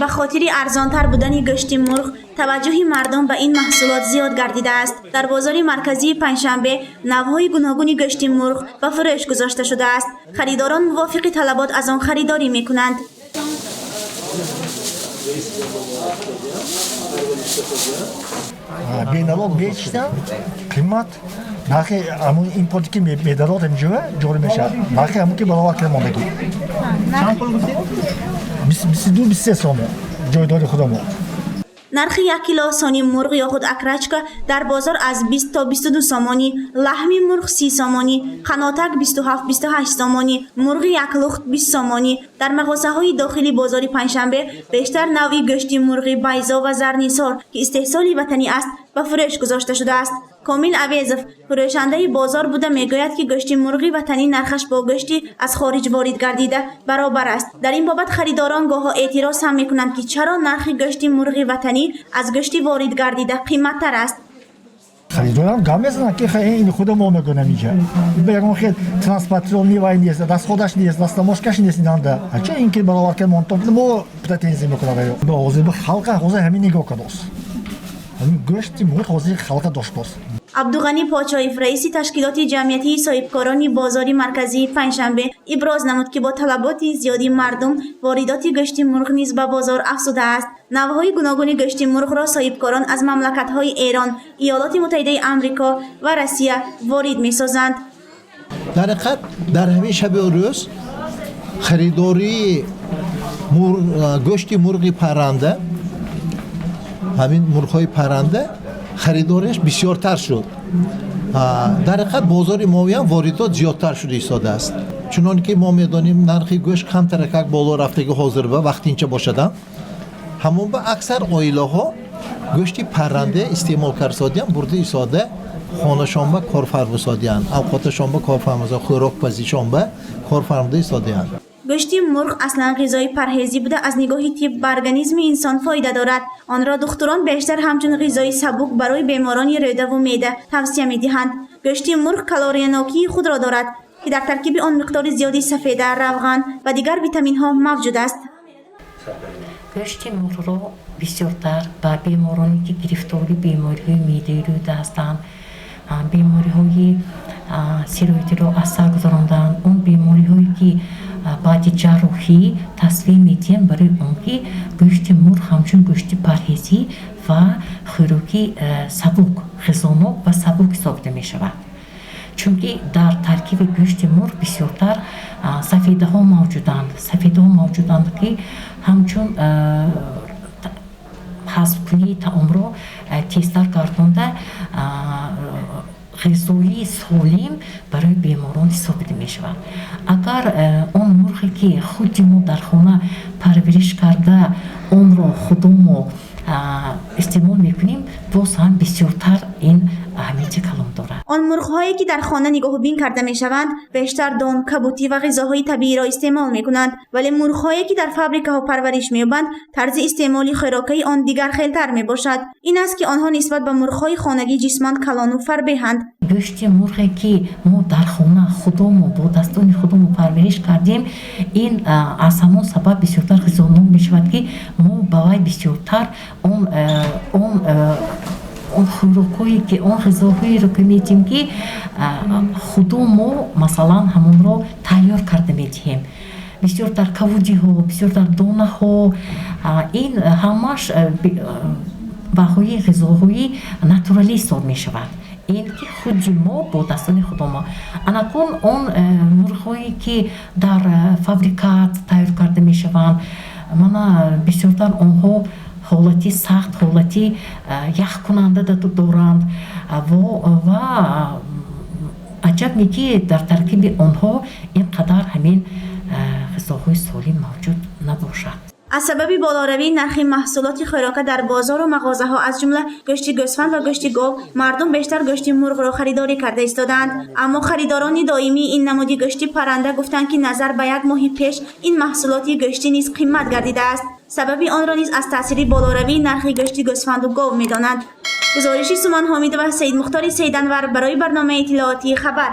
به خاطر ارزانتر بودن گوشت مرغ توجه مردم به این محصولات زیاد گردیده است. در بازار مرکزی پنجشنبه نوع‌های گوناگون گوشت مرغ به فروش گذاشته شده است. خریداران موافق طلبات از آن خریداری می‌کنند. Beynalol beçten kıymat belki ama importki medalat emcive jormeşa belki ama ki balawa kremondaki. Biz ses onu joydori خودمو. نرخ 1 کیلو سانی مرغ یا خود اکرچکا در بازار از 20 تا 22 سامانی، لحم مرغ 30 سامانی، قناتک 27-28 سامانی، مرغ یک لخت 20 سامانی. در مغازه‌های داخلی بازار پنجشنبه بیشتر نوعی گوشت مرغ بیضا و زرنیسار که استحصال وطنی است به فروش گذاشته شده است. کامل عویزف فروشنده بازار بوده میگوید که گوشت مرغ وطنی نرخش با گوشتی از خارج وارد گردیده برابر است. در این بابت خریداران گاه اعتراض هم میکنند که چرا نرخ گوشت مرغ وطنی از گوشت وارد گردیده قیمت‌تر است. خریداران گامیزن که این خودمو میگه میگه. بگم خیلی ترانسپورتیون میوای نیست، دست خودش نیست، دست مشکش نیست ایننده. چه اینکه بلاوا که مونتون مو پرتنزی میکنه. به حوزه خلق حوزه همین نگاه کنوس. گوشت مرغ حوزه خلق داشت باز. عبدالغنی پاچایف رئیس تشکیلات جمعیتی صاحبکاران بازار مرکزی پنجشنبه ابراز نمود که با طلبات زیادی مردم واردات گوشت مرغ نیز به بازار افزوده است. نوع‌های گوناگون گوشت مرغ را صاحبکاران از مملکت‌های ایران، ایالات متحده آمریکا و روسیه وارد می‌سازند. در حقیقت در همین شب روز خریداری گوشت مرغ پرنده، همین مرغ‌های پرنده خریدارش بسیارتر شد. در حقیقت بازار ما هم واردات زیادتر شده ایستاده است. چون که ما می‌دانیم نرخ گوشت کم ترکک بالا رفتگی حاضر به وقتی اینجا باشدن. همون به اکثر عائله‌ها گوشت پرنده استعمال کردن برده ایستاده خانه‌شان به کارفرمایان، اوقاتشان به کارفرمایان، خوراک پزیشان به کارفرمایان ایستاده اند. گوشت مرغ اصلا غذای پرهیزی بوده از نگاه طب به ارگانیسم انسان فایده دارد. آن را دکتران بیشتر همچون غذای سبک برای بیماران روده و معده توصیه می‌دهند. گوشت مرغ کالری ناکی خود را دارد که در ترکیب آن مقدار زیادی سفیده، روغن و دیگر ویتامین‌ها موجود است. گوشت مرغ را بسیارتر به بیمارانی که گرفتاری بیماری‌های معده روده هستند، بیماری‌های سیروئید را اثر گذراندند، اون بیماری‌هایی که بعد جراحی تصویه می‌دیم برای اون که گوشت مرغ همچون گوشت پرهیزی و خوراکی سبک، غذانو و سبک ساخته می‌شود. چون که در ترکیب گوشت مرغ بسیارتر سفیده ها موجودند که همچون حذف کنی طعام را تیزتر گردانده غذایی سالم برای بیماران حساب می شود. اگر آن مرغی که خود ما در خانه پرورش کرده آن را خودمون استعمال میکنیم باز هم بسیارتر این اهمیت کلام دارد. آن مرغ‌هایی که در خانه نگاه بین کرده میشوند بیشتر دام، کبوتی و غذاهای طبیعی را استعمال میکنند، ولی مرغ‌هایی که در فابریکه ها پرورش می‌یابند طرز استعمال خوراکی آن دیگر خیلتر میباشد. این است که آنها نسبت به مرغ‌های خانگی جسماً کلان و فربهند. گوشت مرغی که ما در خانه خودمون با دستان خودمون پرورش کردیم این از همان سبب بسیارتر غذانو میشود که ما باید بسیارتر اون خوراکی که اون غذاهایی رو که می‌دیم که خودمون مثلا همون رو تیار کرده می‌دهیم، بسیارتر کبودی ها، بسیارتر دانه ها، این همش بهای غذاهای ناتورالی حساب می‌شود. این که خود ما با دستان خودمون انکون اون مرغ‌هایی که در فابریکات تیار کرده می‌شوند من بسیارتر اونها حالتی سخت، حالتی یخ کننده دارند و عجب میگه در ترکیب آنها اینقدر همین غذاهای سالم موجود نباشد. از سبب بالاروی نرخ محصولات خوراکی در بازار و مغازه‌ها از جمله گوشت گوسفند و گوشت گاو مردم بیشتر گوشت مرغ را خریداری کرده ایستادند. اما خریداران دائمی این نمودی گوشت پرنده گفتند که نظر به یک ماه پیش این محصولات گوشتی نیز قیمت گردیده است. سبب آن را نیز از تاثیر بالاروی نرخ گوشت گوسفند و گاو می‌دانند. گزارشی سومن حامد و سید مختار سیدانور برای برنامه اطلاعاتی خبر.